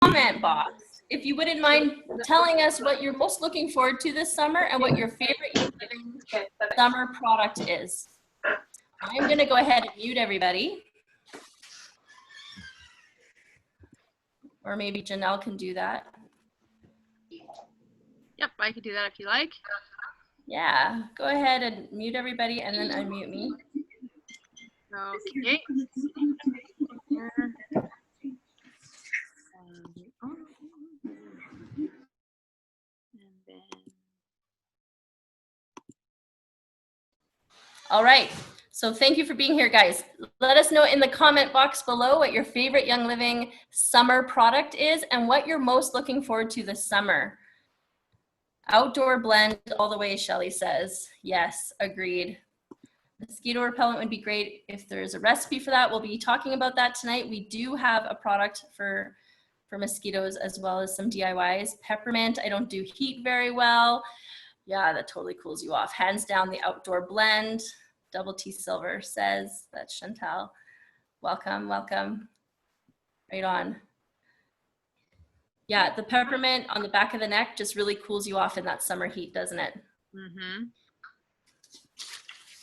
comment box if you wouldn't mind telling us what you're most looking forward to this summer and what your favorite Young Living summer product is. I'm going to go ahead and mute everybody. Or maybe Janelle can do that. Yep, I can do that if you like. Yeah, go ahead and mute everybody and then unmute me. Okay. All right, so thank you for being here, guys. Let us know in the comment box below what your favorite Young Living summer product is and what you're most looking forward to this summer. Outdoor blend all the way, Shelly says. Yes, agreed. Mosquito repellent would be great if there's a recipe for that. We'll be talking about that tonight. We do have a product for mosquitoes as well as some DIYs. Peppermint, I don't do heat very well. Yeah, that totally cools you off. Hands down, the outdoor blend. Double T Silver says, that's Chantal. Welcome, welcome. Right on. Yeah, the peppermint on the back of the neck just really cools you off in that summer heat, doesn't it? Mm-hmm.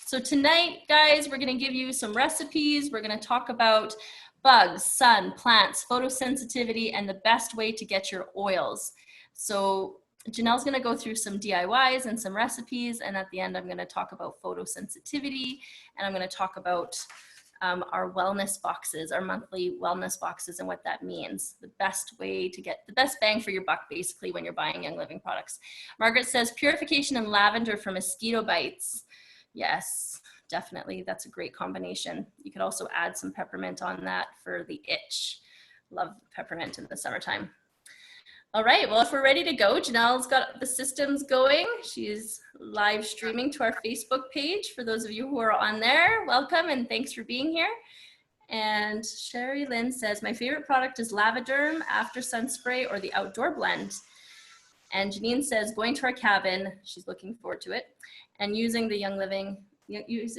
So tonight, guys, we're going to give you some recipes. We're going to talk about bugs, sun, plants, photosensitivity, and the best way to get your oils. So Janelle's going to go through some DIYs and some recipes, and at the end, I'm going to talk about photosensitivity, and I'm going to talk about our wellness boxes, our monthly wellness boxes, and what that means. The best way to get the best bang for your buck, basically, when you're buying Young Living products. Margaret says purification and lavender for mosquito bites. Yes, definitely. That's a great combination. You could also add some peppermint on that for the itch. Love peppermint in the summertime. All right, well, if we're ready to go, Janelle's got the systems going. She's live streaming to our Facebook page. For those of you who are on there, welcome and thanks for being here. And Sherry Lynn says, my favorite product is Lavaderm, After Sun Spray, or the Outdoor Blend. And Janine says, going to our cabin, she's looking forward to it, and using the Young Living,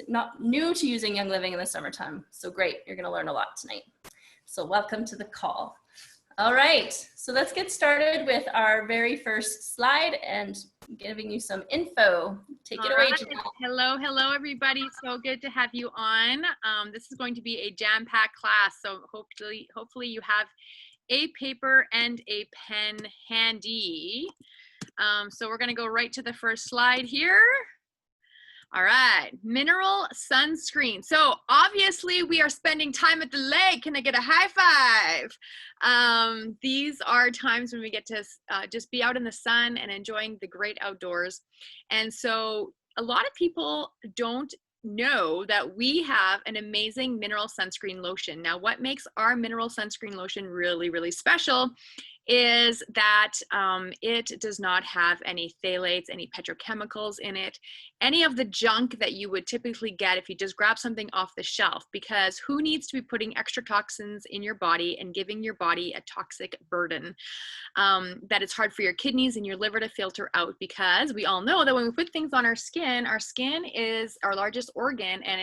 not new to using Young Living in the summertime. So great, you're gonna learn a lot tonight. So welcome to the call. All right, so let's get started with our very first slide and giving you some info. Take it away, Janelle. Hello, hello, everybody. So good to have you on. This is going to be a jam-packed class, so hopefully you have a paper and a pen handy. So we're going to go right to the first slide here. All right, mineral sunscreen. So obviously we are spending time at the lake. Can I get a high five? These are times when we get to just be out in the sun and enjoying the great outdoors. And so a lot of people don't know that we have an amazing mineral sunscreen lotion. Now, what makes our mineral sunscreen lotion really, really special is that it does not have any phthalates, any petrochemicals in it, any of the junk that you would typically get if you just grab something off the shelf, because who needs to be putting extra toxins in your body and giving your body a toxic burden that it's hard for your kidneys and your liver to filter out, because we all know that when we put things on our skin is our largest organ, and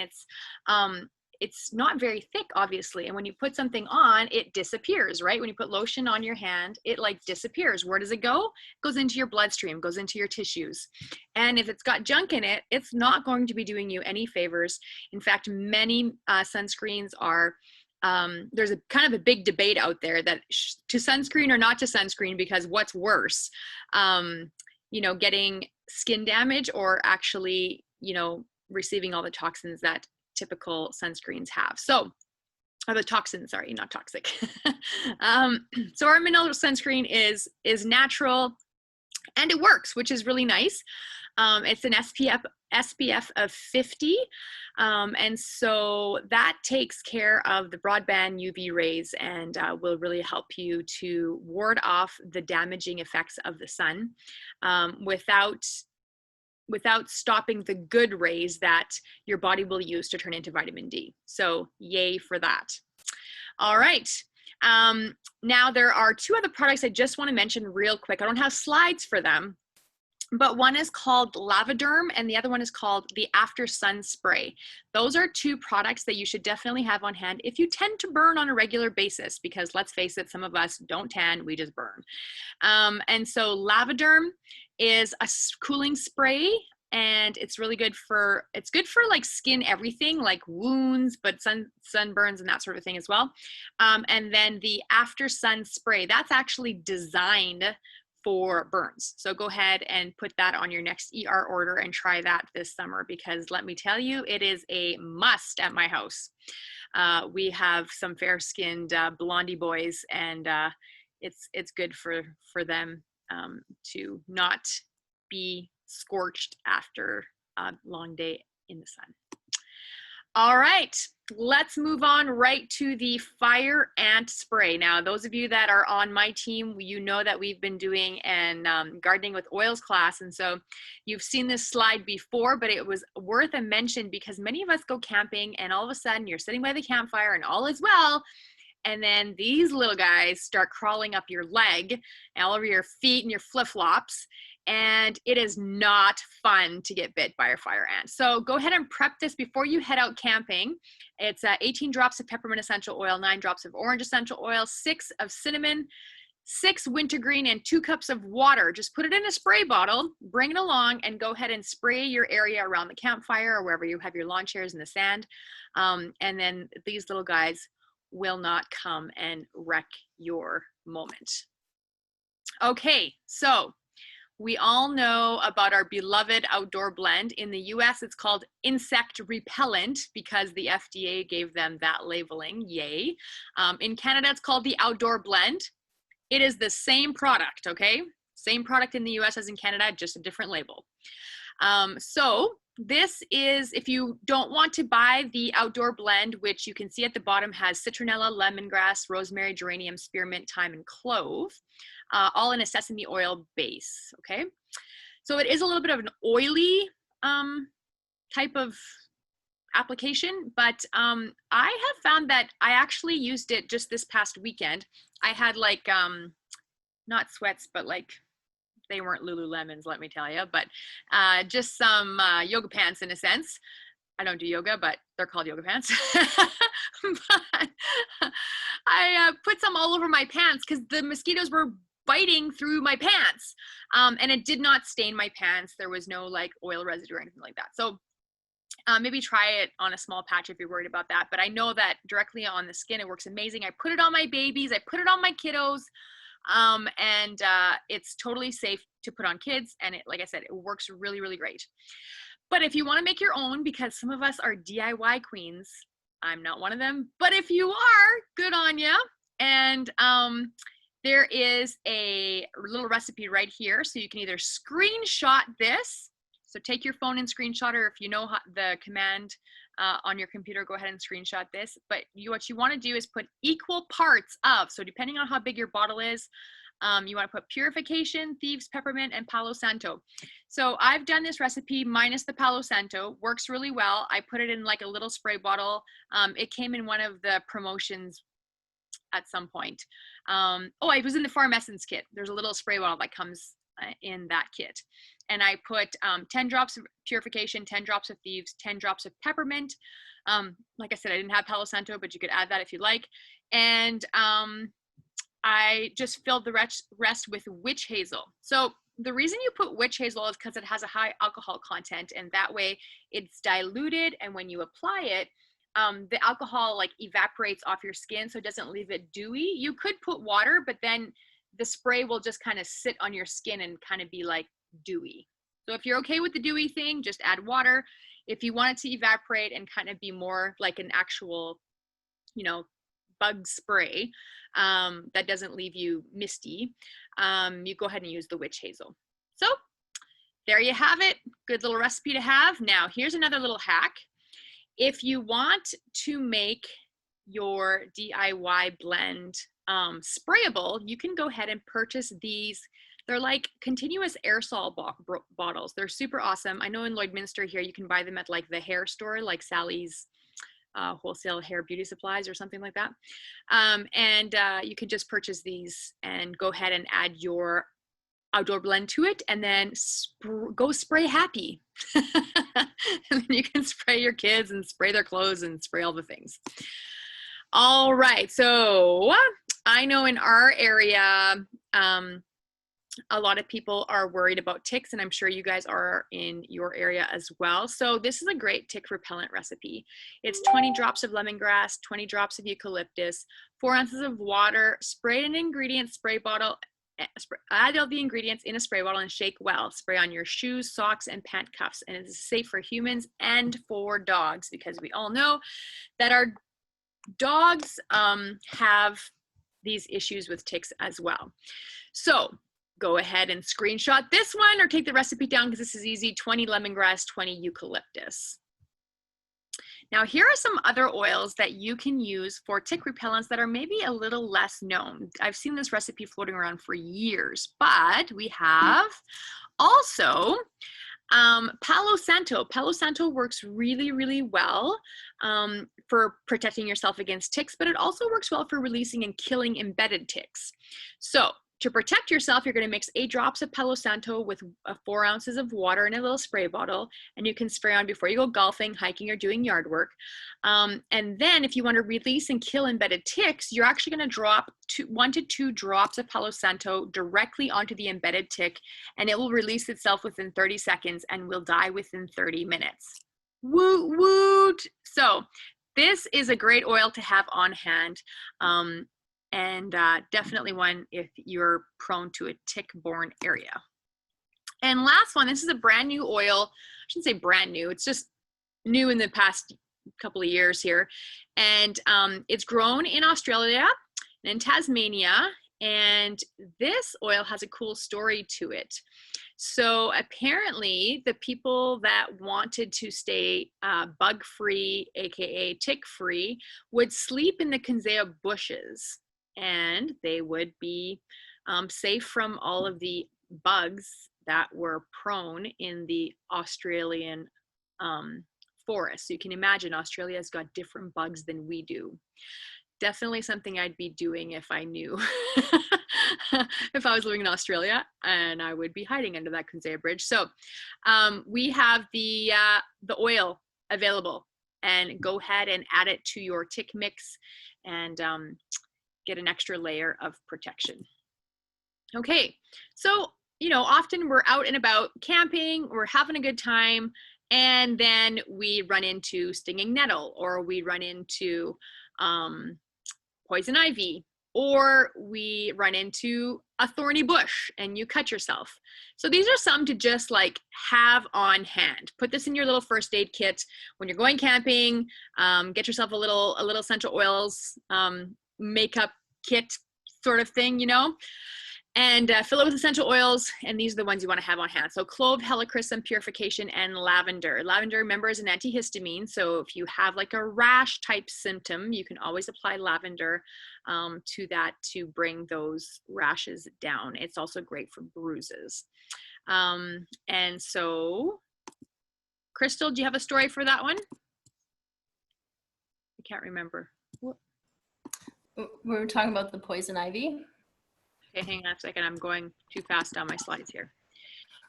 it's not very thick, obviously. And when you put something on, it disappears, right? When you put lotion on your hand, it like disappears. Where does it go? It goes into your bloodstream, goes into your tissues. And if it's got junk in it, it's not going to be doing you any favors. In fact, many sunscreens are, there's a kind of a big debate out there that to sunscreen or not to sunscreen, because what's worse, you know, getting skin damage or actually, you know, receiving all the toxins that typical sunscreens have. So, the toxins, sorry, not toxic. So our mineral sunscreen is natural and it works, which is really nice. It's an SPF of 50. And so that takes care of the broadband UV rays and will really help you to ward off the damaging effects of the sun without stopping the good rays that your body will use to turn into vitamin D. So yay for that. All right. Now there are two other products I just want to mention real quick. I don't have slides for them, but one is called Lavaderm and the other one is called the After Sun Spray. Those are two products that you should definitely have on hand if you tend to burn on a regular basis, because let's face it, some of us don't tan, we just burn. And so Lavaderm is a cooling spray, and it's really good for, it's good for like skin everything, like wounds, but sunburns and that sort of thing as well. And then the After Sun Spray, that's actually designed for burns. So go ahead and put that on your next ER order and try that this summer, because let me tell you, it is a must at my house. We have some fair-skinned blondie boys, and it's good for them to not be scorched after a long day in the sun. All right, let's move on right to the fire ant spray. Now, those of you that are on my team, you know that we've been doing an gardening with oils class. And so you've seen this slide before, but it was worth a mention because many of us go camping and all of a sudden you're sitting by the campfire and all is well. And then these little guys start crawling up your leg, all over your feet and your flip-flops. And it is not fun to get bit by a fire ant. So go ahead and prep this before you head out camping. It's 18 drops of peppermint essential oil, 9 drops of orange essential oil, 6 of cinnamon, 6 wintergreen, and 2 cups of water. Just put it in a spray bottle, bring it along, and go ahead and spray your area around the campfire or wherever you have your lawn chairs in the sand. And then these little guys will not come and wreck your moment. Okay, so we all know about our beloved outdoor blend. In the US, it's called insect repellent because the FDA gave them that labeling, yay. In Canada, it's called the outdoor blend. It is the same product, okay? Same product in the US as in Canada, just a different label. So this is, if you don't want to buy the outdoor blend, which you can see at the bottom has citronella, lemongrass, rosemary, geranium, spearmint, thyme, and clove, all in a sesame oil base, okay? So it is a little bit of an oily type of application, but I have found that I actually used it just this past weekend. I had like, not sweats, but like, they weren't Lululemons, let me tell you, but just some yoga pants in a sense. I don't do yoga, but they're called yoga pants. But I put some all over my pants because the mosquitoes were biting through my pants, and it did not stain my pants. There was no like oil residue or anything like that. So maybe try it on a small patch if you're worried about that. But I know that directly on the skin, it works amazing. I put it on my babies. I put it on my kiddos. And it's totally safe to put on kids. And it, like I said, it works really, really great. But if you want to make your own, because some of us are DIY queens, I'm not one of them, but if you are, good on you. And there is a little recipe right here. So you can either screenshot this. So take your phone and screenshot, or if you know the command on your computer, go ahead and screenshot this. But what you want to do is put equal parts of, so depending on how big your bottle is, you want to put purification, thieves, peppermint, and palo santo. So I've done this recipe minus the palo santo, works really well. I put it in like a little spray bottle. It came in one of the promotions at some point. Oh, it was in the Farm Essence kit. There's a little spray bottle that comes in that kit. And I put 10 drops of purification, 10 drops of thieves, 10 drops of peppermint. Like I said, I didn't have palo santo, but you could add that if you like. And I just filled the rest with witch hazel. So the reason you put witch hazel is because it has a high alcohol content, and that way it's diluted, and when you apply it, the alcohol like evaporates off your skin, so it doesn't leave it dewy. You could put water, but then the spray will just kind of sit on your skin and kind of be like dewy. So if you're okay with the dewy thing, just add water. If you want it to evaporate and kind of be more like an actual, you know, bug spray that doesn't leave you misty, you go ahead and use the witch hazel. So there you have it. Good little recipe to have. Now here's another little hack. If you want to make your DIY blend sprayable, you can go ahead and purchase these. They're like continuous aerosol bottles. They're super awesome. I know in Lloydminster here, you can buy them at like the hair store, like Sally's wholesale hair beauty supplies or something like that. You can just purchase these and go ahead and add your outdoor blend to it, and then go spray happy. And then you can spray your kids and spray their clothes and spray all the things. All right, so I know in our area, a lot of people are worried about ticks, and I'm sure you guys are in your area as well. So this is a great tick repellent recipe. It's 20 drops of lemongrass, 20 drops of eucalyptus, 4 ounces of water, spray an ingredient spray bottle, add all the ingredients in a spray bottle and shake well. Spray on your shoes, socks, and pant cuffs. And it is safe for humans and for dogs, because we all know that our dogs have these issues with ticks as well. So go ahead and screenshot this one or take the recipe down, because this is easy. 20 lemongrass, 20 eucalyptus. Now, here are some other oils that you can use for tick repellents that are maybe a little less known. I've seen this recipe floating around for years, but we have also Palo Santo. Palo Santo works really, really well for protecting yourself against ticks, but it also works well for releasing and killing embedded ticks. So to protect yourself, you're going to mix 8 drops of Palo Santo with 4 ounces of water in a little spray bottle, and you can spray on before you go golfing, hiking, or doing yard work. And then if you want to release and kill embedded ticks, you're actually going to drop 1 to 2 drops of Palo Santo directly onto the embedded tick, and it will release itself within 30 seconds and will die within 30 minutes. Woot woot! So this is a great oil to have on hand. And definitely one if you're prone to a tick-borne area. And last one, this is a brand new oil. I shouldn't say brand new, it's just new in the past couple of years here. And it's grown in Australia and in Tasmania. And this oil has a cool story to it. So apparently the people that wanted to stay bug-free, AKA tick-free, would sleep in the Kunzea bushes, and they would be safe from all of the bugs that were prone in the Australian forest. So you can imagine Australia's got different bugs than we do. Definitely something I'd be doing if I knew, if I was living in Australia, and I would be hiding under that Kunzea bridge. So we have the oil available, and go ahead and add it to your tick mix and get an extra layer of protection. Okay, so, you know, often we're out and about camping, we're having a good time, and then we run into stinging nettle, or we run into poison ivy, or we run into a thorny bush and you cut yourself. So these are some to just like have on hand. Put this in your little first aid kit when you're going camping. Get yourself a little essential oils makeup kit sort of thing, you know, and fill it with essential oils. And these are the ones you want to have on hand. So clove, helichrysum, purification, and lavender. Lavender, remember, is an antihistamine. So if you have like a rash type symptom, you can always apply lavender to that to bring those rashes down. It's also great for bruises. And so, Crystal, do you have a story for that one? I can't remember. We were talking about the poison ivy. Okay, hang on a second. I'm going too fast down my slides here.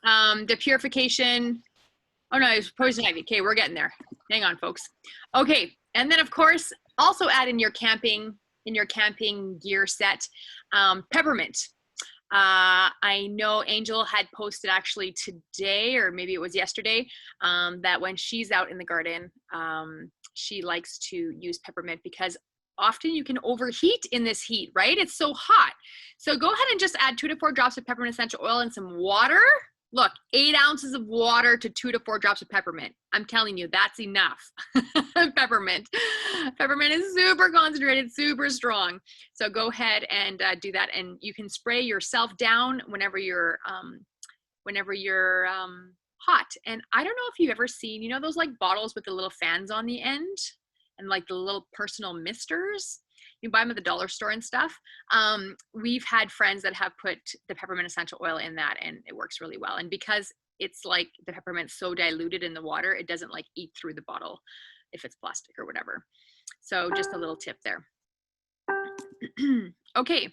The purification. Oh no, it's poison ivy. Okay, we're getting there. Hang on, folks. Okay, and then of course, also add in your camping gear set, peppermint. I know Angel had posted actually today, or maybe it was yesterday, that when she's out in the garden, she likes to use peppermint because often you can overheat in this heat, right? It's so hot. So go ahead and just add 2 to 4 drops of peppermint essential oil and some water. Look, 8 ounces of water to 2 to 4 drops of peppermint. I'm telling you, that's enough. Peppermint. Peppermint is super concentrated, super strong. So go ahead and do that. And you can spray yourself down whenever you're hot. And I don't know if you've ever seen, you know, those like bottles with the little fans on the end and like the little personal misters. You buy them at the dollar store and stuff. We've had friends that have put the peppermint essential oil in that, and it works really well. And because it's like the peppermint's so diluted in the water, it doesn't like eat through the bottle if it's plastic or whatever. So just a little tip there. Okay,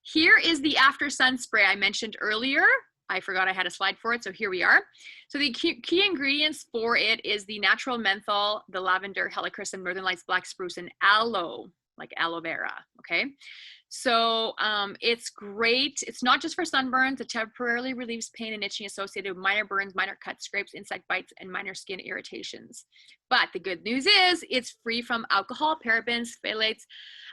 here is the after sun spray I mentioned earlier. I forgot I had a slide for it, so here we are. So the key ingredients for it is the natural menthol, the lavender, helichrysum, northern lights, black spruce, and aloe, like aloe vera, okay? So it's great. It's not just for sunburns. It temporarily relieves pain and itching associated with minor burns, minor cuts, scrapes, insect bites, and minor skin irritations. But the good news is it's free from alcohol, parabens, phthalates,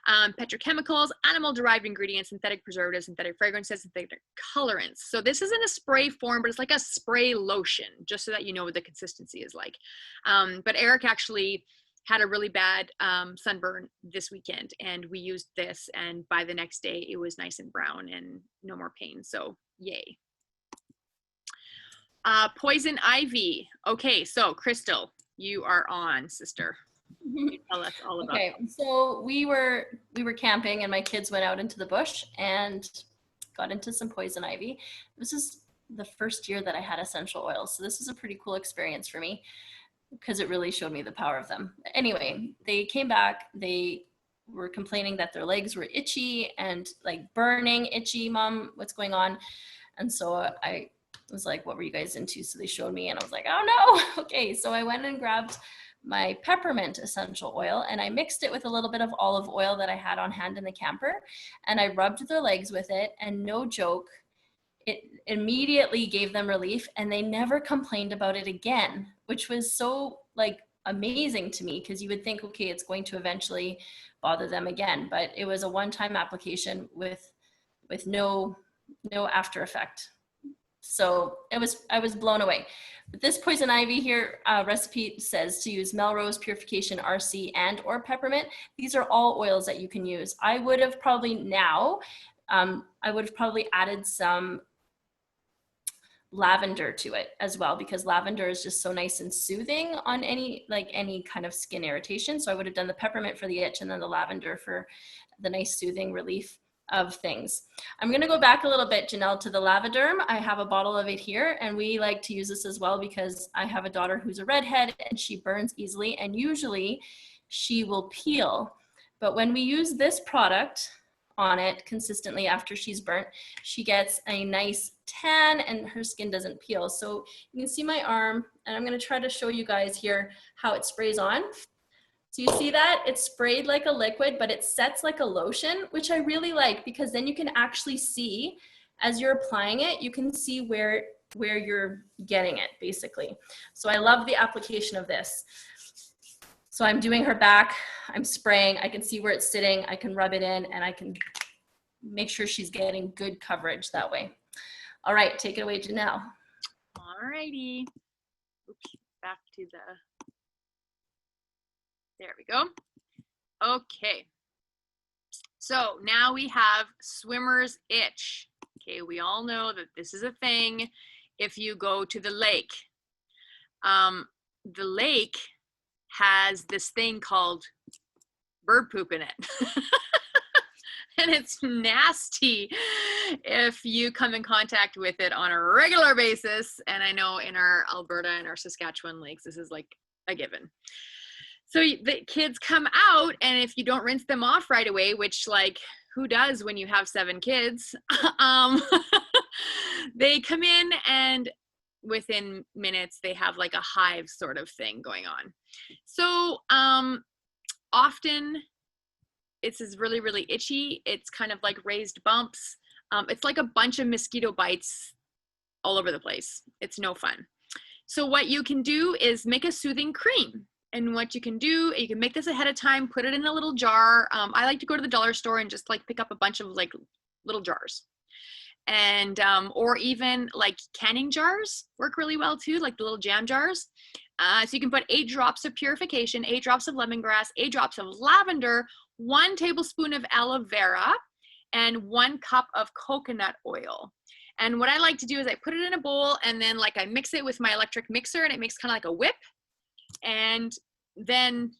petrochemicals, animal-derived ingredients, synthetic preservatives, synthetic fragrances, synthetic colorants. So this isn't a spray form, but it's like a spray lotion, just so that you know what the consistency is like. But Eric actually had a really bad sunburn this weekend, and we used this, and by the next day it was nice and brown and no more pain, so yay. Poison ivy. Okay, so Crystal, you are on, sister. You tell us all about it. Okay, so we were camping and my kids went out into the bush and got into some poison ivy. This is the first year that I had essential oils, so this is a pretty cool experience for me, because it really showed me the power of them. Anyway, they came back, they were complaining that their legs were itchy and like burning, itchy, Mom, what's going on? And so I was like, what were you guys into? So they showed me and I was like, oh no. Okay, so I went and grabbed my peppermint essential oil and I mixed it with a little bit of olive oil that I had on hand in the camper, and I rubbed their legs with it, and no joke, it immediately gave them relief and they never complained about it again, which was so like amazing to me, because you would think, okay, it's going to eventually bother them again, but it was a one-time application with no after effect. So I was blown away. But this poison ivy here recipe says to use Melrose, Purification, RC, and or peppermint. These are all oils that you can use. I would have probably added some lavender to it as well, because lavender is just so nice and soothing on any kind of skin irritation. So I would have done the peppermint for the itch and then the lavender for the nice soothing relief of things. I'm going to go back a little bit, Janelle, to the Lavaderm. I have a bottle of it here, and we like to use this as well because I have a daughter who's a redhead and she burns easily, and usually she will peel. But when we use this product on it consistently after she's burnt, she gets a nice tan and her skin doesn't peel. So you can see my arm, and I'm going to try to show you guys here how it sprays on. So you see that it's sprayed like a liquid, but it sets like a lotion, which I really like, because then you can actually see as you're applying it, you can see where you're getting it basically. So I love the application of this. So I'm doing her back, I'm spraying, I can see where it's sitting, I can rub it in, and I can make sure she's getting good coverage that way. All right, take it away, Janelle. All righty. Oops, back to the, there we go. Okay. So now we have swimmer's itch. Okay, we all know that this is a thing if you go to the lake. The lake has this thing called bird poop in it. And it's nasty if you come in contact with it on a regular basis. And I know in our Alberta and our Saskatchewan lakes, this is like a given. So the kids come out, and if you don't rinse them off right away, which like who does when you have 7 kids, they come in and within minutes they have like a hive sort of thing going on. So often it's really, really itchy. It's kind of like raised bumps. It's like a bunch of mosquito bites all over the place. It's no fun. So what you can do is make a soothing cream. And what you can do, you can make this ahead of time, put it in a little jar. I like to go to the dollar store and just like pick up a bunch of like little jars. And, or even like canning jars work really well too, like the little jam jars. So you can put 8 drops of purification, 8 drops of lemongrass, 8 drops of lavender, 1 tablespoon of aloe vera, and 1 cup of coconut oil. And what I like to do is I put it in a bowl, and then like I mix it with my electric mixer, and it makes kind of like a whip. And then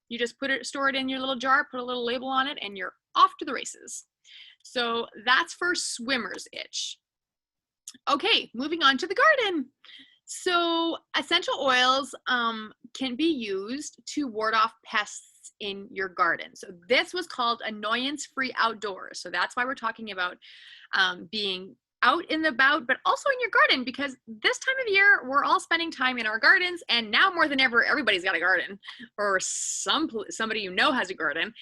you just store it in your little jar, put a little label on it, and you're off to the races. So that's for swimmer's itch. Okay, moving on to the garden. So essential oils can be used to ward off pests in your garden. So this was called Annoyance Free Outdoors. So that's why we're talking about being out and about, but also in your garden, because this time of year, we're all spending time in our gardens, and now more than ever, everybody's got a garden, or somebody you know has a garden.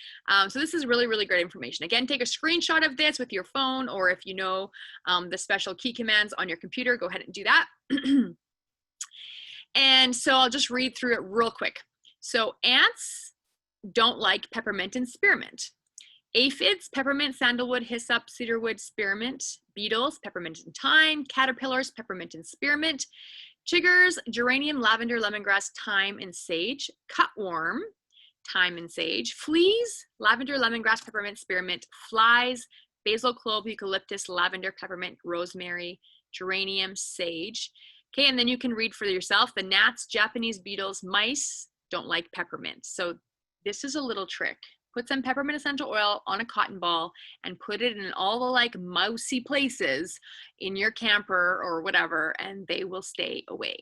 So this is really, really great information. Again, take a screenshot of this with your phone, or if you know the special key commands on your computer, go ahead and do that. And so I'll just read through it real quick. So ants don't like peppermint and spearmint. Aphids, peppermint, sandalwood, hyssop, cedarwood, spearmint. Beetles, peppermint and thyme. Caterpillars, peppermint and spearmint. Chiggers, geranium, lavender, lemongrass, thyme, and sage. Cutworm, thyme and sage. Fleas, lavender, lemongrass, peppermint, spearmint. Flies, basil, clove, eucalyptus, lavender, peppermint, rosemary, geranium, sage. Okay, and then you can read for yourself. The gnats, Japanese beetles, mice don't like peppermint. So this is a little trick. Put some peppermint essential oil on a cotton ball and put it in all the like mousy places in your camper or whatever, and they will stay away.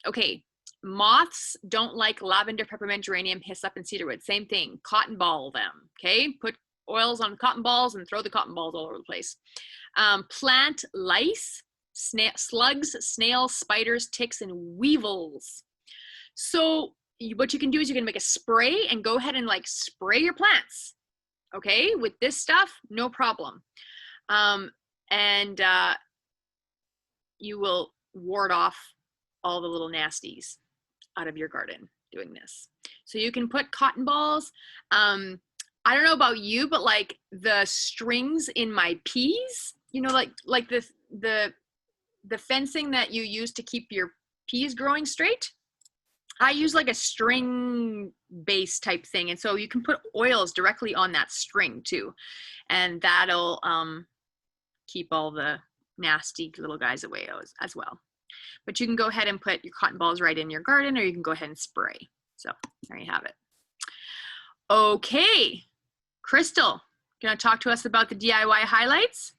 Okay, moths don't like lavender, peppermint, geranium, hyssop, and cedarwood. Same thing, cotton ball them, okay? Put oils on cotton balls and throw the cotton balls all over the place. Plant lice, slugs, snails, spiders, ticks, and weevils. So what you can do is you can make a spray and go ahead and like spray your plants, okay, with this stuff, no problem. You will ward off all the little nasties out of your garden doing this. So you can put cotton balls. I don't know about you, but like the strings in my peas, you know, like the fencing that you use to keep your peas growing straight, I use like a string base type thing. And so you can put oils directly on that string too. And that'll keep all the nasty little guys away as well. But you can go ahead and put your cotton balls right in your garden, or you can go ahead and spray. So there you have it. Okay, Crystal, gonna talk to us about the DIY highlights?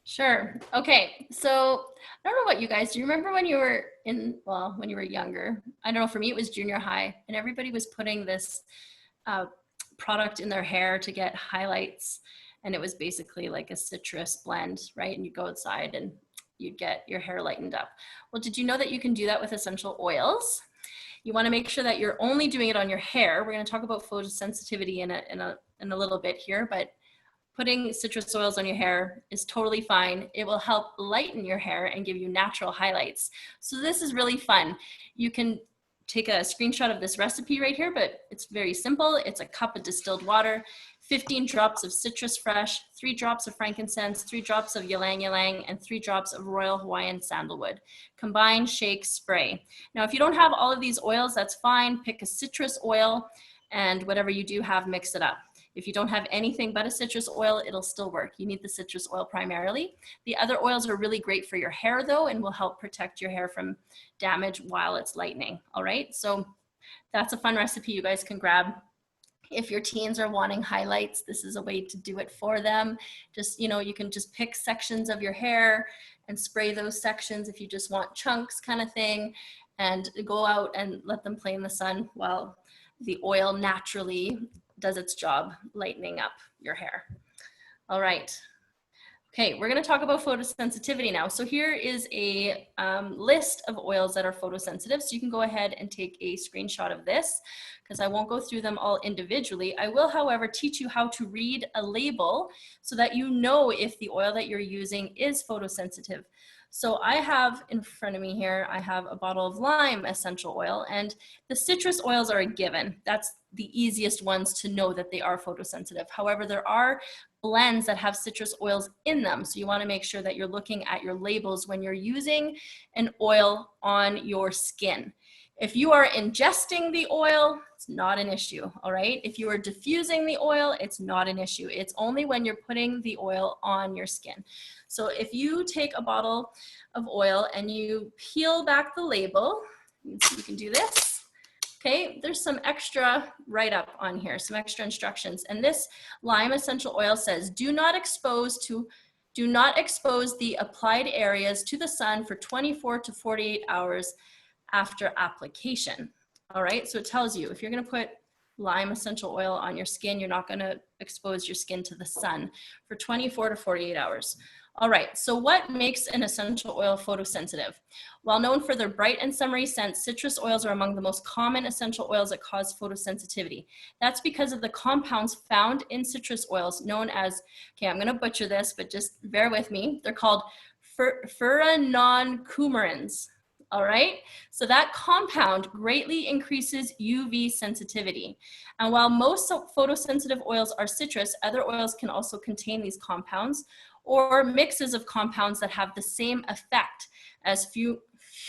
Sure. Okay. So I don't know about you guys. Do you remember when you were when you were younger? I don't know. For me, it was junior high, and everybody was putting this product in their hair to get highlights, and it was basically like a citrus blend, right? And you go outside and you'd get your hair lightened up. Well, did you know that you can do that with essential oils? You want to make sure that you're only doing it on your hair. We're going to talk about photosensitivity in a little bit here, but putting citrus oils on your hair is totally fine. It will help lighten your hair and give you natural highlights. So this is really fun. You can take a screenshot of this recipe right here, but it's very simple. It's a cup of distilled water, 15 drops of citrus fresh, 3 drops of frankincense, 3 drops of ylang ylang, and 3 drops of Royal Hawaiian sandalwood. Combine, shake, spray. Now, if you don't have all of these oils, that's fine. Pick a citrus oil, and whatever you do have, mix it up. If you don't have anything but a citrus oil, it'll still work. You need the citrus oil primarily. The other oils are really great for your hair though, and will help protect your hair from damage while it's lightening. All right, so that's a fun recipe you guys can grab. If your teens are wanting highlights, this is a way to do it for them. Just, you can just pick sections of your hair and spray those sections if you just want chunks kind of thing, and go out and let them play in the sun while the oil naturally does its job lightening up your hair. All right. Okay, we're going to talk about photosensitivity now. So here is a list of oils that are photosensitive. So you can go ahead and take a screenshot of this, because I won't go through them all individually. I will, however, teach you how to read a label so that you know if the oil that you're using is photosensitive. So I have in front of me here, I have a bottle of lime essential oil, and the citrus oils are a given. That's the easiest ones to know that they are photosensitive. However, there are blends that have citrus oils in them. So you want to make sure that you're looking at your labels when you're using an oil on your skin. If you are ingesting the oil, it's not an issue, all right? If you are diffusing the oil, it's not an issue. It's only when you're putting the oil on your skin. So if you take a bottle of oil and you peel back the label, you can do this, okay? There's some extra write-up on here, some extra instructions. And this lime essential oil says, do not expose the applied areas to the sun for 24 to 48 hours after application. All right, so it tells you if you're going to put lime essential oil on your skin. You're not going to expose your skin to the sun for 24 to 48 hours. All right, so what makes an essential oil photosensitive? While known for their bright and summery scents, citrus oils are among the most common essential oils that cause photosensitivity. That's because of the compounds found in citrus oils known as, okay, I'm gonna butcher this, but just bear with me. They're called furanocoumarins. All right, so that compound greatly increases UV sensitivity. And while most photosensitive oils are citrus, other oils can also contain these compounds or mixes of compounds that have the same effect as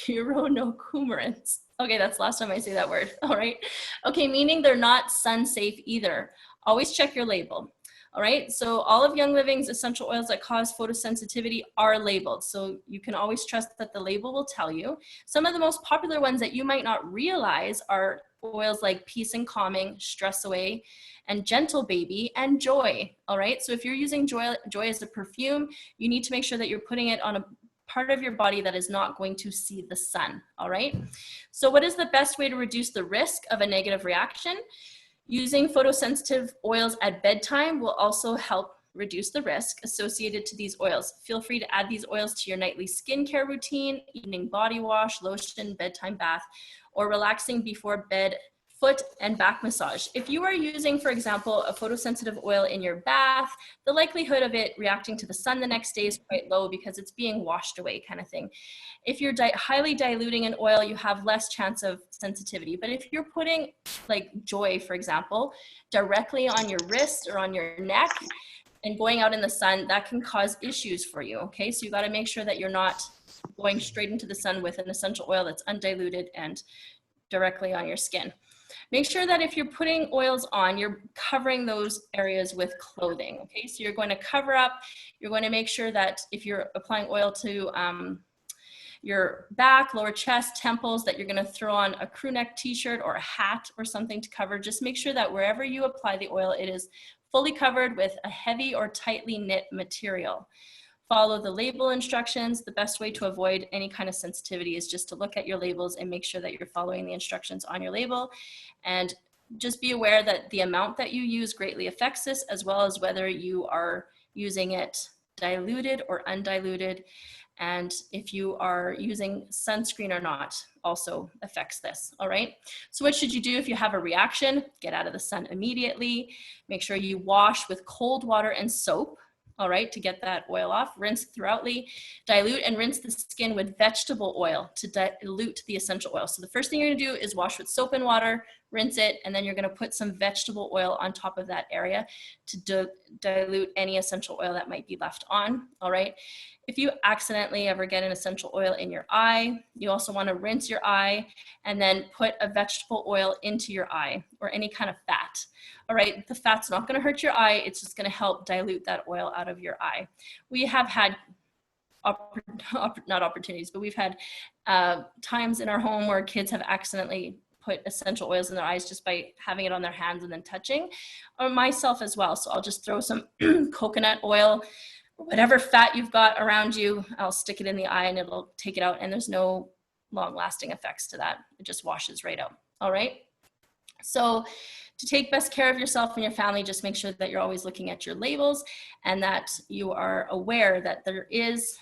furanocoumarins. Okay, that's the last time I say that word, all right? Okay, meaning they're not sun safe either. Always check your label. All right, so all of Young Living's essential oils that cause photosensitivity are labeled. So you can always trust that the label will tell you. Some of the most popular ones that you might not realize are oils like Peace and Calming, Stress Away, and Gentle Baby, and Joy. All right, so if you're using Joy as a perfume, you need to make sure that you're putting it on a part of your body that is not going to see the sun. All right, so what is the best way to reduce the risk of a negative reaction? Using photosensitive oils at bedtime will also help reduce the risk associated to these oils. Feel free to add these oils to your nightly skincare routine, evening body wash, lotion, bedtime bath, or relaxing before bed foot and back massage. If you are using, for example, a photosensitive oil in your bath, the likelihood of it reacting to the sun the next day is quite low because it's being washed away kind of thing. If you're highly diluting an oil, you have less chance of sensitivity. But if you're putting like Joy, for example, directly on your wrist or on your neck and going out in the sun, that can cause issues for you, okay? So you gotta make sure that you're not going straight into the sun with an essential oil that's undiluted and directly on your skin. Make sure that if you're putting oils on, you're covering those areas with clothing, okay? So you're going to cover up, you're going to make sure that if you're applying oil to your back, lower chest, temples, that you're gonna throw on a crew neck t-shirt or a hat or something to cover. Just make sure that wherever you apply the oil, it is fully covered with a heavy or tightly knit material. Follow the label instructions. The best way to avoid any kind of sensitivity is just to look at your labels and make sure that you're following the instructions on your label. And just be aware that the amount that you use greatly affects this, as well as whether you are using it diluted or undiluted. And if you are using sunscreen or not also affects this, all right? So what should you do if you have a reaction? Get out of the sun immediately. Make sure you wash with cold water and soap, all right, to get that oil off. Rinse thoroughly, dilute and rinse the skin with vegetable oil to dilute the essential oil. So the first thing you're gonna do is wash with soap and water, rinse it, and then you're gonna put some vegetable oil on top of that area to dilute any essential oil that might be left on, all right? If you accidentally ever get an essential oil in your eye, you also wanna rinse your eye and then put a vegetable oil into your eye or any kind of fat. All right, the fat's not gonna hurt your eye, it's just gonna help dilute that oil out of your eye. We have had, not opportunities, but we've had times in our home where kids have accidentally put essential oils in their eyes just by having it on their hands and then touching, or myself as well. So I'll just throw some coconut oil, whatever fat you've got around you, I'll stick it in the eye and it'll take it out, and there's no long lasting effects to that. It just washes right out, all right? So to take best care of yourself and your family, just make sure that you're always looking at your labels and that you are aware that there is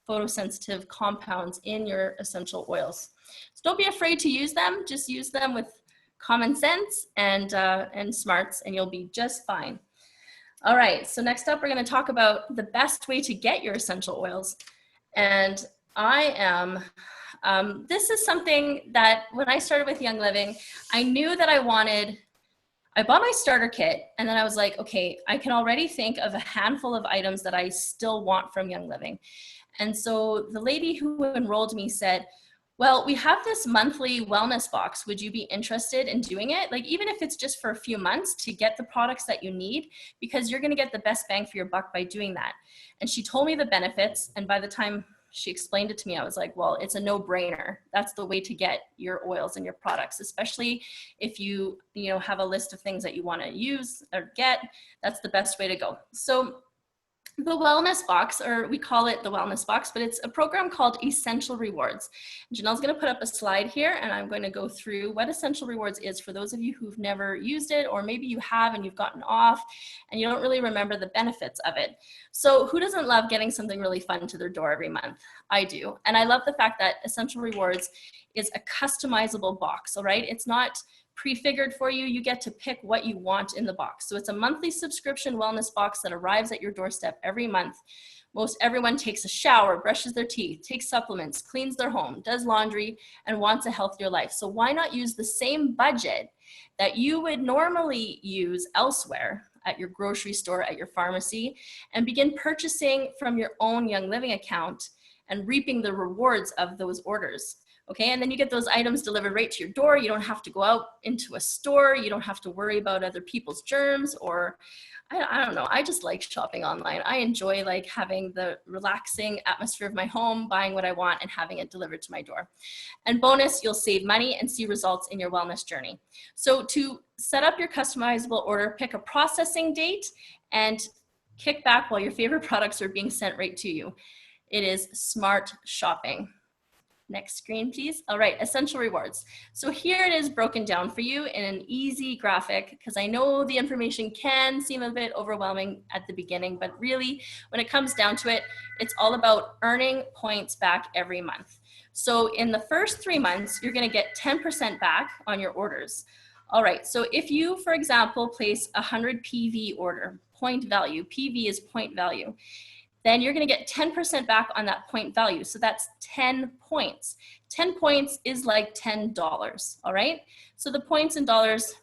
photosensitive compounds in your essential oils. So don't be afraid to use them, just use them with common sense and smarts, and you'll be just fine. All right, so next up, we're gonna talk about the best way to get your essential oils. And this is something that when I started with Young Living, I knew that I bought my starter kit, and then I was like, okay, I can already think of a handful of items that I still want from Young Living. And so the lady who enrolled me said, well, we have this monthly wellness box. Would you be interested in doing it? Like, even if it's just for a few months to get the products that you need, because you're gonna get the best bang for your buck by doing that. And she told me the benefits, and by the time she explained it to me, I was like, well, it's a no-brainer. That's the way to get your oils and your products, especially if you have a list of things that you wanna use or get, that's the best way to go. So the wellness box, or we call it the wellness box, but it's a program called Essential Rewards. Janelle's going to put up a slide here, and I'm going to go through what Essential Rewards is for those of you who've never used it, or maybe you have and you've gotten off and you don't really remember the benefits of it. So who doesn't love getting something really fun to their door every month? I do. And I love the fact that Essential Rewards is a customizable box, all right? It's not prefigured for you. You get to pick what you want in the box. So it's a monthly subscription wellness box that arrives at your doorstep every month. Most everyone takes a shower, brushes their teeth, takes supplements, cleans their home, does laundry, and wants a healthier life. So why not use the same budget that you would normally use elsewhere at your grocery store, at your pharmacy, and begin purchasing from your own Young Living account and reaping the rewards of those orders. Okay, and then you get those items delivered right to your door. You don't have to go out into a store. You don't have to worry about other people's germs, or I don't know. I just like shopping online. I enjoy like having the relaxing atmosphere of my home, buying what I want and having it delivered to my door. And bonus, you'll save money and see results in your wellness journey. So to set up your customizable order, pick a processing date and kick back while your favorite products are being sent right to you. It is smart shopping. Next screen, please. All right, Essential Rewards. So here it is broken down for you in an easy graphic, because I know the information can seem a bit overwhelming at the beginning, but really when it comes down to it, it's all about earning points back every month. So in the first 3 months, you're gonna get 10% back on your orders. All right, so if you, for example, place a 100 PV order, point value, PV is point value, then you're going to get 10% back on that point value. So that's 10 points. 10 points is like $10, all right? So the points in dollars,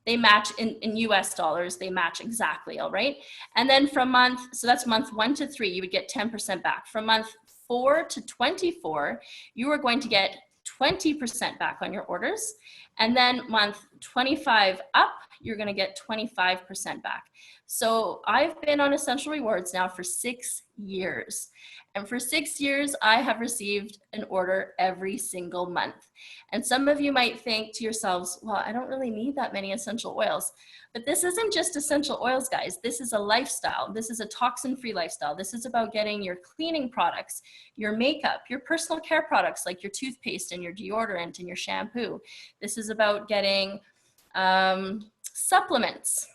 they match in US dollars, they match exactly, all right? And then from month, so that's month 1 to 3, you would get 10% back. From month 4 to 24, you are going to get 20% back on your orders. And then month 25 up, you're gonna get 25% back. So I've been on Essential Rewards now for 6 years. And for 6 years, I have received an order every single month. And some of you might think to yourselves, well, I don't really need that many essential oils. But this isn't just essential oils, guys. This is a lifestyle. This is a toxin-free lifestyle. This is about getting your cleaning products, your makeup, your personal care products like your toothpaste and your deodorant and your shampoo. This is about getting supplements.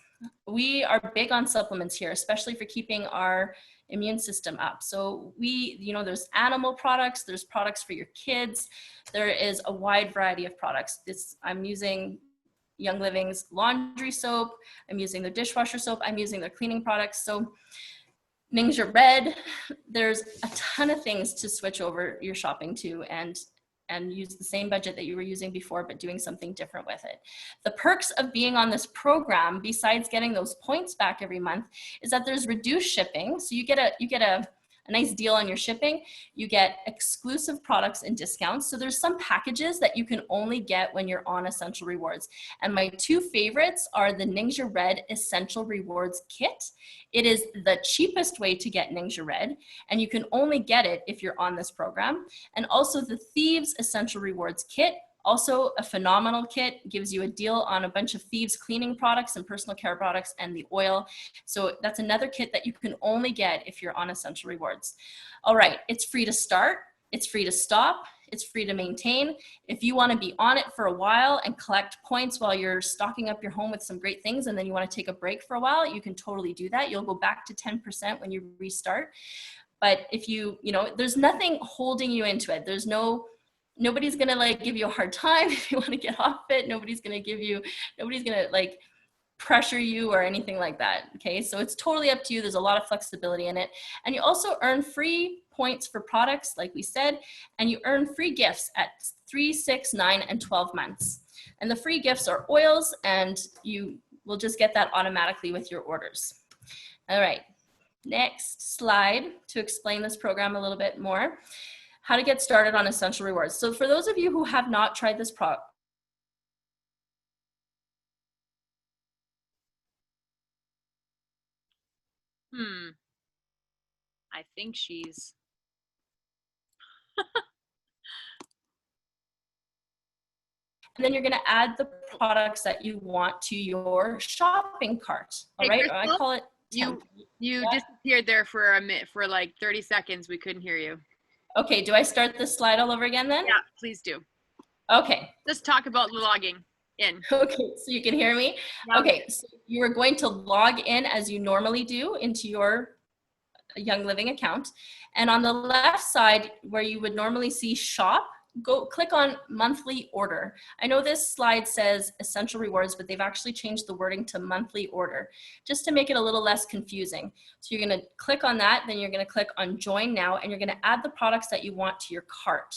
We are big on supplements here, especially for keeping our immune system up. So there's animal products, there's products for your kids. There is a wide variety of products. I'm using Young Living's laundry soap. I'm using their dishwasher soap. I'm using their cleaning products. So Ningxia Red, there's a ton of things to switch over your shopping to and use the same budget that you were using before, but doing something different with it. The perks of being on this program, besides getting those points back every month, is that there's reduced shipping. So you get a nice deal on your shipping. You get exclusive products and discounts. So there's some packages that you can only get when you're on Essential Rewards. And my 2 favorites are the Ningxia Red Essential Rewards Kit. It is the cheapest way to get Ningxia Red, and you can only get it if you're on this program. And also the Thieves Essential Rewards Kit, also a phenomenal kit, gives you a deal on a bunch of Thieves cleaning products and personal care products and the oil. So that's another kit that you can only get if you're on Essential Rewards. All right, it's free to start, it's free to stop, it's free to maintain. If you want to be on it for a while and collect points while you're stocking up your home with some great things, and then you want to take a break for a while, you can totally do that. You'll go back to 10% when you restart. But if there's nothing holding you into it. Nobody's gonna like give you a hard time if you want to get off it. Nobody's gonna like pressure you or anything like that. Okay, so it's totally up to you. There's a lot of flexibility in it. And you also earn free points for products, like we said, and you earn free gifts at 3, 6, 9, and 12 months. And the free gifts are oils, and you will just get that automatically with your orders. All right, next slide to explain this program a little bit more. How to get started on Essential Rewards. So for those of you who have not tried this product, I think she's. and then you're going to add the products that you want to your shopping cart. All right, I call it You you Yeah. disappeared there for a minute, for like 30 seconds. We couldn't hear you. Okay, do I start this slide all over again then? Yeah, please do. Okay. Let's talk about logging in. Okay, so you can hear me? Now, Okay, so you are going to log in as you normally do into your Young Living account. And on the left side where you would normally see shop, go click on monthly order. I know this slide says essential rewards, but they've actually changed the wording to monthly order just to make it a little less confusing. So you're gonna click on that, then you're gonna click on join now, and you're gonna add the products that you want to your cart.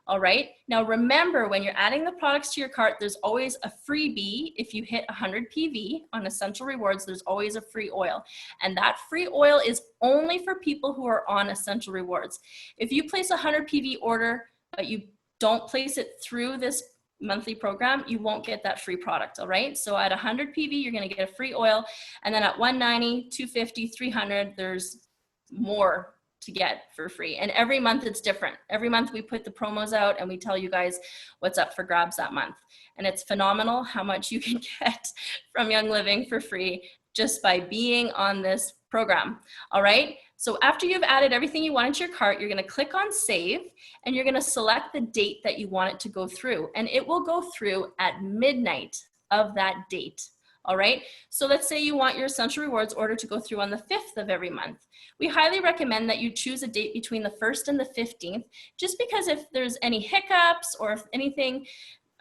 All right, now remember, when you're adding the products to your cart, there's always a freebie. If you hit 100 PV on Essential Rewards, there's always a free oil. And that free oil is only for people who are on Essential Rewards. If you place a 100 PV order, but you don't place it through this monthly program, you won't get that free product, all right? So at 100 PV, you're gonna get a free oil. And then at 190, 250, 300, there's more to get for free. And every month it's different. Every month we put the promos out and we tell you guys what's up for grabs that month. And it's phenomenal how much you can get from Young Living for free just by being on this program. All right, so after you've added everything you want into your cart, you're gonna click on save and you're gonna select the date that you want it to go through. And it will go through at midnight of that date. All right, so let's say you want your Essential Rewards order to go through on the 5th of every month. We highly recommend that you choose a date between the 1st and the 15th, just because if there's any hiccups or if anything,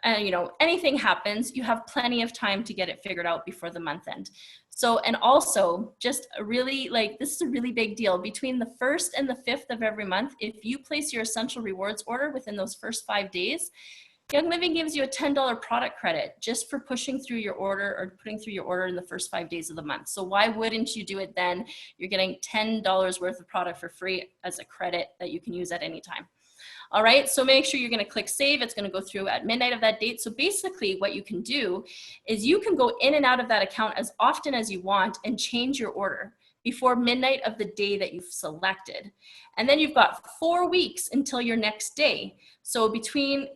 anything happens, you have plenty of time to get it figured out before the month end. So, and also just really this is a really big deal. Between the 1st and the 5th of every month, if you place your Essential Rewards order within those first 5 days, Young Living gives you a $10 product credit just for pushing through your order or putting through your order in the first 5 days of the month. So why wouldn't you do it then? You're getting $10 worth of product for free as a credit that you can use at any time. All right, so make sure you're gonna click save. It's gonna go through at midnight of that date. So basically what you can do is you can go in and out of that account as often as you want and change your order before midnight of the day that you've selected. And then you've got 4 weeks until your next day. So between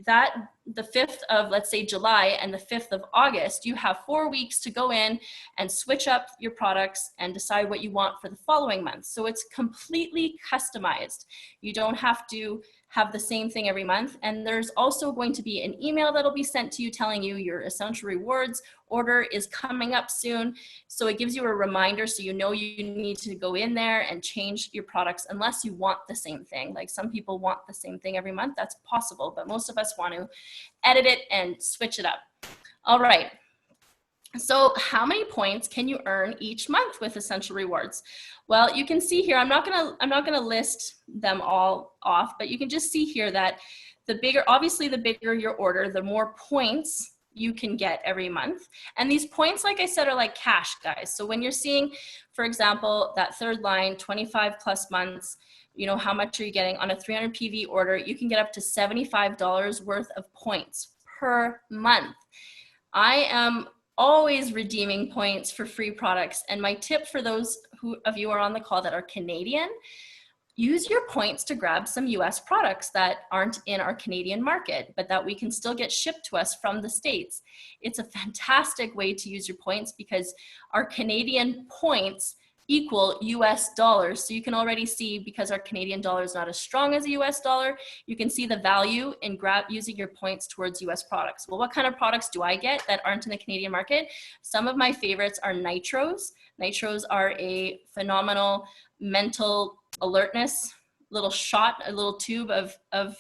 that, the 5th of, let's say, July and the 5th of August, you have 4 weeks to go in and switch up your products and decide what you want for the following month. So it's completely customized. You don't have to have the same thing every month. And there's also going to be an email that'll be sent to you telling you your Essential Rewards order is coming up soon. So it gives you a reminder so you know you need to go in there and change your products unless you want the same thing. Like some people want the same thing every month. That's possible, but most of us want to edit it and switch it up. All right. So how many points can you earn each month with Essential Rewards? Well, you can see here, I'm not gonna list them all off, but you can just see here that obviously the bigger your order, the more points you can get every month. And these points, like I said, are like cash, guys. So when you're seeing, for example, that third line, 25 plus months, how much are you getting on a 300 PV order? You can get up to $75 worth of points per month. I am always redeeming points for free products. And my tip for those of you who are on the call that are Canadian, use your points to grab some US products that aren't in our Canadian market, but that we can still get shipped to us from the States. It's a fantastic way to use your points because our Canadian points equal US dollars. So you can already see, because our Canadian dollar is not as strong as a US dollar, you can see the value in using your points towards US products. Well, what kind of products do I get that aren't in the Canadian market? Some of my favorites are nitros. Nitros are a phenomenal mental alertness, little shot, a little tube of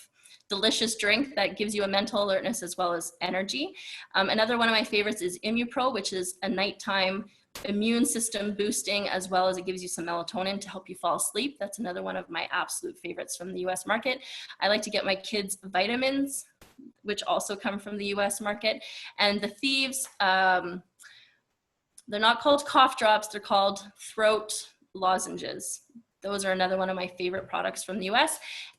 delicious drink that gives you a mental alertness as well as energy. Another one of my favorites is ImmuPro, which is a nighttime immune system boosting, as well as it gives you some melatonin to help you fall asleep. That's another one of my absolute favorites from the US market. I like to get my kids vitamins, which also come from the US market. And the Thieves, they're not called cough drops, they're called throat lozenges. Those are another one of my favorite products from the US.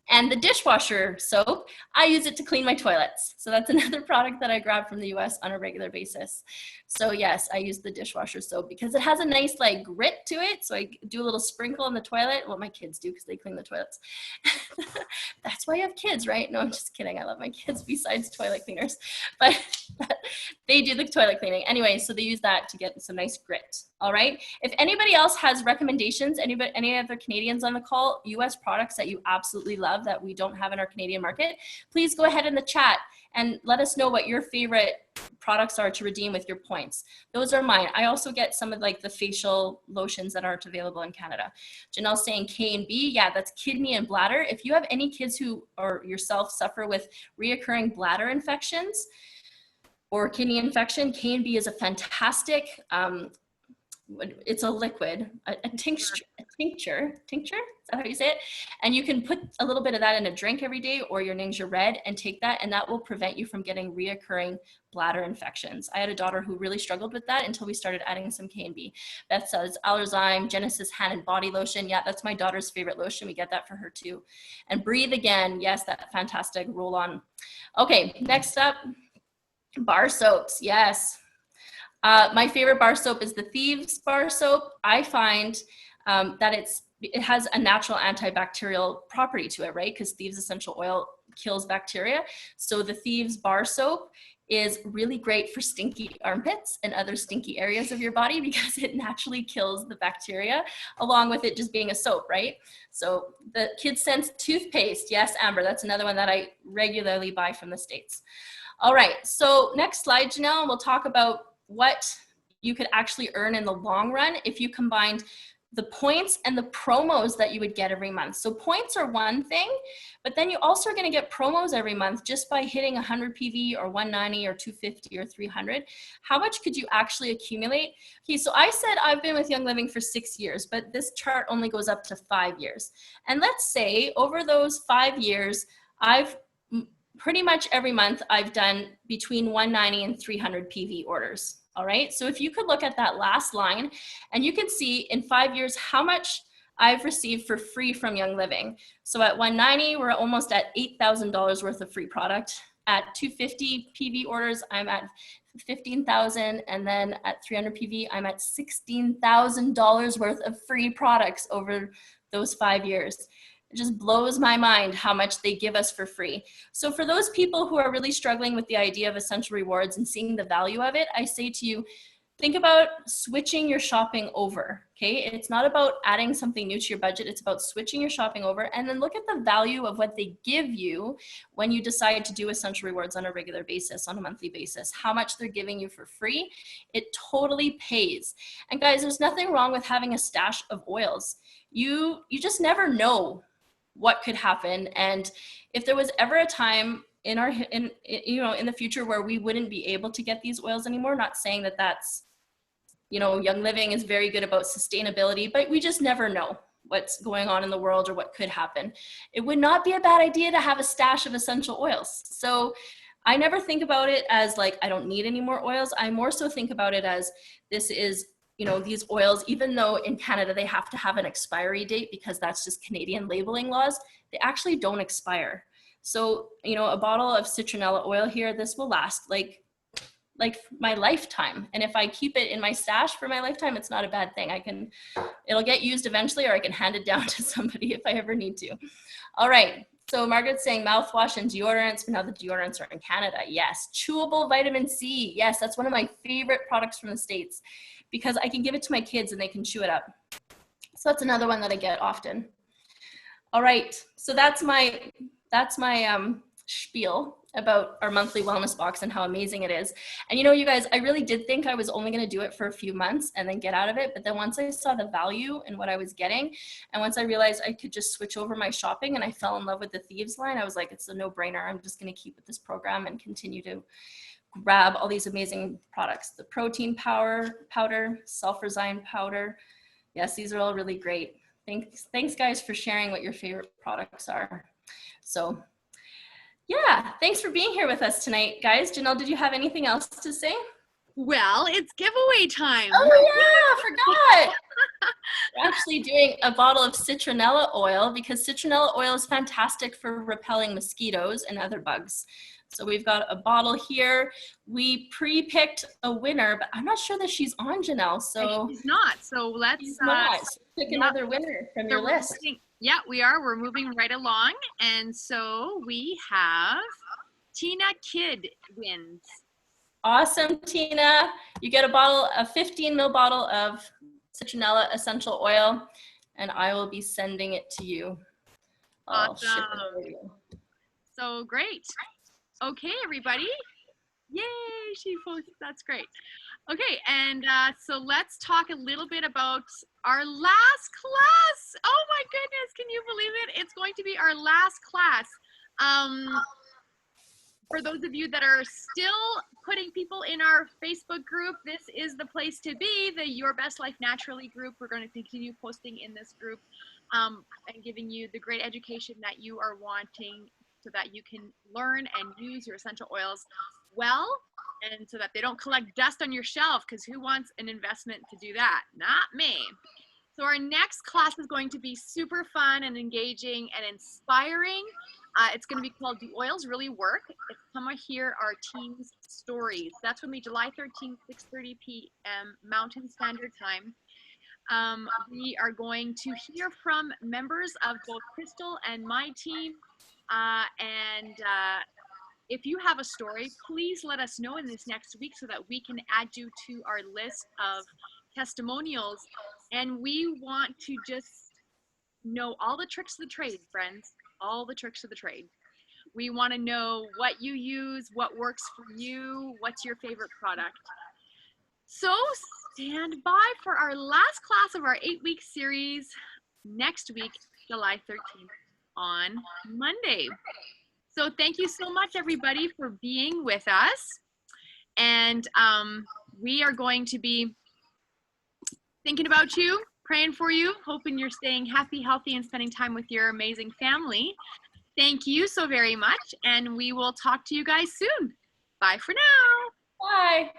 And the dishwasher soap, I use it to clean my toilets. So that's another product that I grab from the US on a regular basis. So yes, I use the dishwasher soap because it has a nice like grit to it. So I do a little sprinkle in the toilet. Well, my kids do because they clean the toilets. That's why you have kids, right? No, I'm just kidding. I love my kids besides toilet cleaners, but they do the toilet cleaning. Anyway, so they use that to get some nice grit. All right. If anybody else has recommendations, any other Canadians on the call, US products that you absolutely love that we don't have in our Canadian market, please go ahead in the chat and let us know what your favorite products are to redeem with your points. Those are mine. I also get some of like the facial lotions that aren't available in Canada. Janelle's saying K and B. Yeah, that's kidney and bladder. If you have any kids who or yourself suffer with reoccurring bladder infections or kidney infection, K and B is a fantastic it's a liquid, a tincture, is that how you say it? And you can put a little bit of that in a drink every day or your Ningxia Red and take that, and that will prevent you from getting reoccurring bladder infections. I had a daughter who really struggled with that until we started adding some K and B. Beth says Allerzyme, Genesis Hand and Body Lotion. Yeah, that's my daughter's favorite lotion. We get that for her too. And Breathe Again. Yes, that fantastic roll on. Okay, next up, bar soaps. Yes. My favorite bar soap is the Thieves bar soap. I find that it has a natural antibacterial property to it, right? Because Thieves essential oil kills bacteria. So the Thieves bar soap is really great for stinky armpits and other stinky areas of your body because it naturally kills the bacteria along with it just being a soap, right? So the Kids Sense toothpaste. Yes, Amber, that's another one that I regularly buy from the States. All right, so next slide, Janelle, we'll talk about what you could actually earn in the long run if you combined the points and the promos that you would get every month. So points are one thing, but then you also are going to get promos every month just by hitting 100 PV or 190 or 250 or 300. How much could you actually accumulate? Okay, so I said I've been with Young Living for 6 years, but this chart only goes up to 5 years. And let's say over those 5 years, I've pretty much every month I've done between 190 and 300 PV orders. All right, so if you could look at that last line and you can see in 5 years how much I've received for free from Young Living. So at 190, we're almost at $8,000 worth of free product. At 250 PV orders, I'm at 15,000, and then at 300 PV, I'm at $16,000 worth of free products over those 5 years. It just blows my mind how much they give us for free. So for those people who are really struggling with the idea of essential rewards and seeing the value of it, I say to you, think about switching your shopping over, okay? It's not about adding something new to your budget. It's about switching your shopping over, and then look at the value of what they give you when you decide to do essential rewards on a regular basis, on a monthly basis, how much they're giving you for free. It totally pays. And guys, there's nothing wrong with having a stash of oils. You just never know what could happen. And if there was ever a time in the future where we wouldn't be able to get these oils anymore, not saying that that's, Young Living is very good about sustainability, but we just never know what's going on in the world or what could happen. It would not be a bad idea to have a stash of essential oils. So I never think about it as like, I don't need any more oils. I more so think about it as this is, these oils, even though in Canada they have to have an expiry date because that's just Canadian labeling laws, they actually don't expire. So, a bottle of citronella oil here, this will last like my lifetime. And if I keep it in my stash for my lifetime, it's not a bad thing. It'll get used eventually, or I can hand it down to somebody if I ever need to. All right. So Margaret's saying mouthwash and deodorants, but now the deodorants are in Canada. Yes. Chewable vitamin C. Yes, that's one of my favorite products from the States because I can give it to my kids and they can chew it up. So that's another one that I get often. All right. So that's my spiel about our monthly wellness box and how amazing it is. And you guys, I really did think I was only going to do it for a few months and then get out of it. But then once I saw the value in what I was getting, and once I realized I could just switch over my shopping and I fell in love with the Thieves line, I was like, it's a no-brainer. I'm just going to keep with this program and continue to grab all these amazing products. The protein powder, self-resign powder. Yes, these are all really great. Thanks guys for sharing what your favorite products are. So yeah, thanks for being here with us tonight, guys. Janelle, did you have anything else to say? Well, it's giveaway time. Oh yeah, I forgot. We're actually doing a bottle of citronella oil because citronella oil is fantastic for repelling mosquitoes and other bugs. So we've got a bottle here. We pre-picked a winner, but I'm not sure that she's on, Janelle. So She's not. So let's she's not. So pick another winner from your list. Yeah, we are. We're moving right along. And so we have Tina Kidd wins. Awesome, Tina. You get a 15 ml bottle of citronella essential oil, and I will be sending it to you. I'll ship it over to you. So great. Okay, everybody. Yay, she posted. That's great. Okay, and so let's talk a little bit about our last class. Oh my goodness, can you believe it? It's going to be our last class. For those of you that are still putting people in our Facebook group, this is the place to be, the Your Best Life Naturally group. We're going to continue posting in this group and giving you the great education that you are wanting so that you can learn and use your essential oils well, and so that they don't collect dust on your shelf, because who wants an investment to do that? Not me. So our next class is going to be super fun and engaging and inspiring. It's going to be called Do Oils Really Work? It's Come Hear Our Team's Stories. That's going to be July 13th, 6:30 p.m. Mountain Standard Time. We are going to hear from members of both Crystal and my team. If you have a story, please let us know in this next week so that we can add you to our list of testimonials. And we want to just know all the tricks of the trade, friends, all the tricks of the trade. We want to know what you use, what works for you, what's your favorite product. So stand by for our last class of our 8-week series next week, July 13th on Monday. So thank you so much, everybody, for being with us. And we are going to be thinking about you, praying for you, hoping you're staying happy, healthy, and spending time with your amazing family. Thank you so very much, and we will talk to you guys soon. Bye for now. Bye.